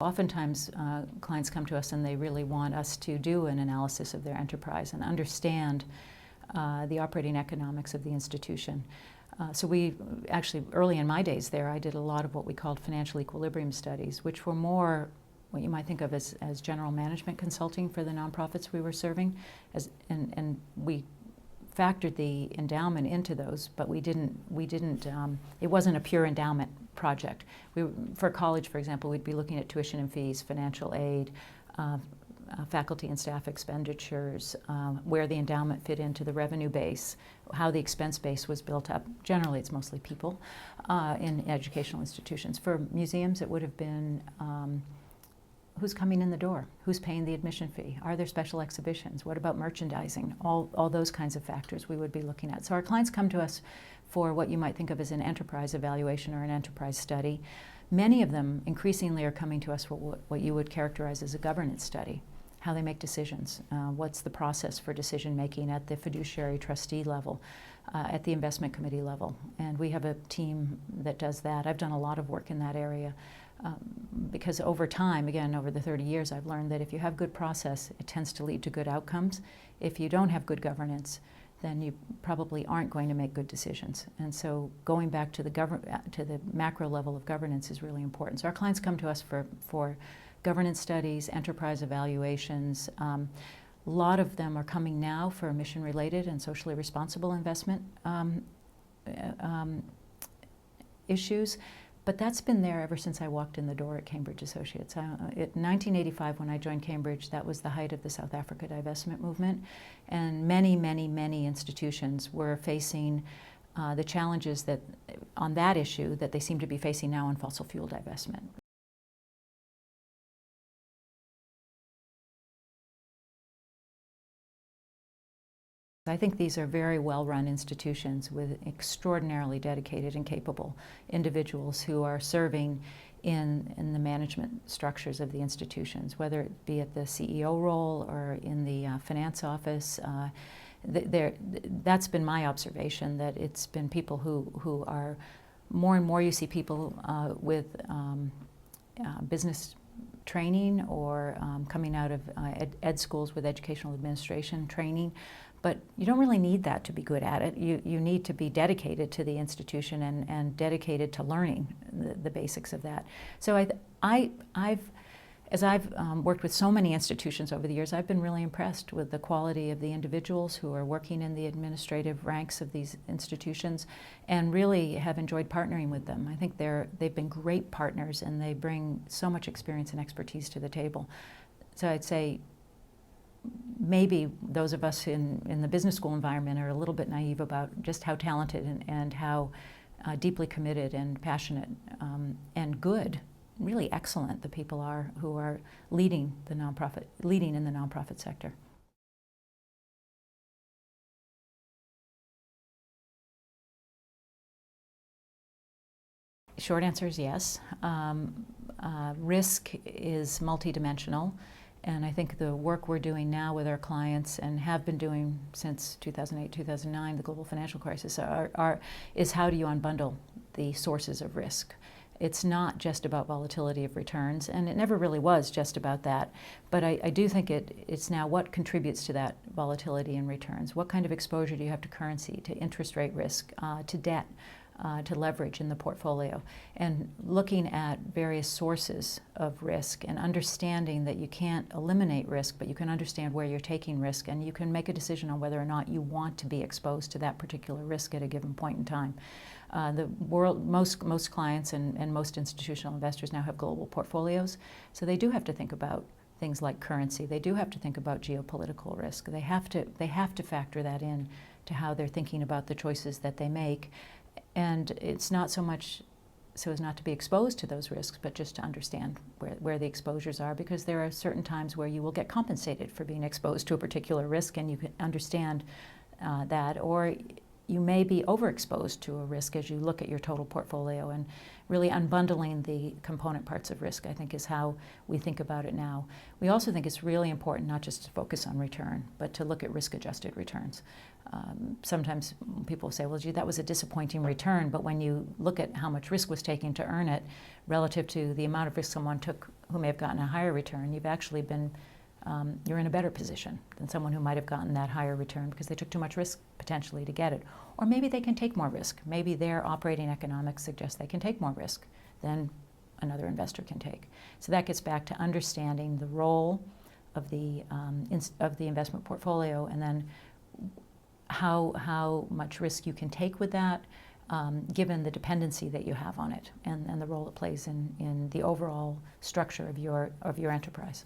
Oftentimes, clients come to us and they really want us to do an analysis of their enterprise and understand the operating economics of the institution. So we actually, early in my days there, I did a lot of what we called financial equilibrium studies, which were more what you might think of as general management consulting for the nonprofits we were serving. And we factored the endowment into those, but we didn't it wasn't a pure endowment project. For college, for example, we'd be looking at tuition and fees, financial aid, faculty and staff expenditures, where the endowment fit into the revenue base, how the expense base was built up. Generally, it's mostly people in educational institutions. For museums, it would have been who's coming in the door, who's paying the admission fee, are there special exhibitions, what about merchandising, all those kinds of factors we would be looking at. So our clients come to us for what you might think of as an enterprise evaluation or an enterprise study. Many of them increasingly are coming to us for what you would characterize as a governance study, how they make decisions, what's the process for decision making at the fiduciary trustee level, at the investment committee level. And we have a team that does that. I've done a lot of work in that area because over time, again, over the 30 years, I've learned that if you have good process, it tends to lead to good outcomes. If you don't have good governance, then you probably aren't going to make good decisions. And so going back to the macro level of governance is really important. So our clients come to us for governance studies, enterprise evaluations. A lot of them are coming now for mission-related and socially responsible investment issues. But that's been there ever since I walked in the door at Cambridge Associates. In 1985, when I joined Cambridge, that was the height of the South Africa divestment movement. And many institutions were facing the challenges that, on that issue that they seem to be facing now on fossil fuel divestment. I think these are very well-run institutions with extraordinarily dedicated and capable individuals who are serving in the management structures of the institutions, whether it be at the CEO role or in the finance office. That's been my observation, that it's been people who are more and more, you see people with business training or coming out of ed schools with educational administration training. But you don't really need that to be good at it. You need to be dedicated to the institution and dedicated to learning the basics of that. So as I've worked with so many institutions over the years, I've been really impressed with the quality of the individuals who are working in the administrative ranks of these institutions, and really have enjoyed partnering with them. I think they've been great partners, and they bring so much experience and expertise to the table. So I'd say maybe those of us in the business school environment are a little bit naive about just how talented and how deeply committed and passionate and good, really excellent, the people are who are leading in the nonprofit sector. Short answer is yes. Risk is multidimensional. And I think the work we're doing now with our clients, and have been doing since 2008, 2009, the global financial crisis, is how do you unbundle the sources of risk. It's not just about volatility of returns, and it never really was just about that. But I do think it's now what contributes to that volatility in returns. What kind of exposure do you have to currency, to interest rate risk, to debt, to leverage in the portfolio, and looking at various sources of risk and understanding that you can't eliminate risk, but you can understand where you're taking risk, and you can make a decision on whether or not you want to be exposed to that particular risk at a given point in time. Most clients and most institutional investors now have global portfolios, so they do have to think about things like currency. They do have to think about geopolitical risk. They have to factor that in to how they're thinking about the choices that they make. And it's not so much so as not to be exposed to those risks, but just to understand where the exposures are, because there are certain times where you will get compensated for being exposed to a particular risk, and you can understand that. Or you may be overexposed to a risk as you look at your total portfolio, and really unbundling the component parts of risk, I think, is how we think about it now. We also think it's really important not just to focus on return, but to look at risk-adjusted returns. Sometimes people say, well, gee, that was a disappointing return, but when you look at how much risk was taken to earn it relative to the amount of risk someone took who may have gotten a higher return, you've actually been you're in a better position than someone who might have gotten that higher return because they took too much risk potentially to get it. Or maybe they can take more risk. Maybe their operating economics suggest they can take more risk than another investor can take. So that gets back to understanding the role of the investment portfolio, and then how much risk you can take with that, given the dependency that you have on it, and the role it plays in the overall structure of your enterprise.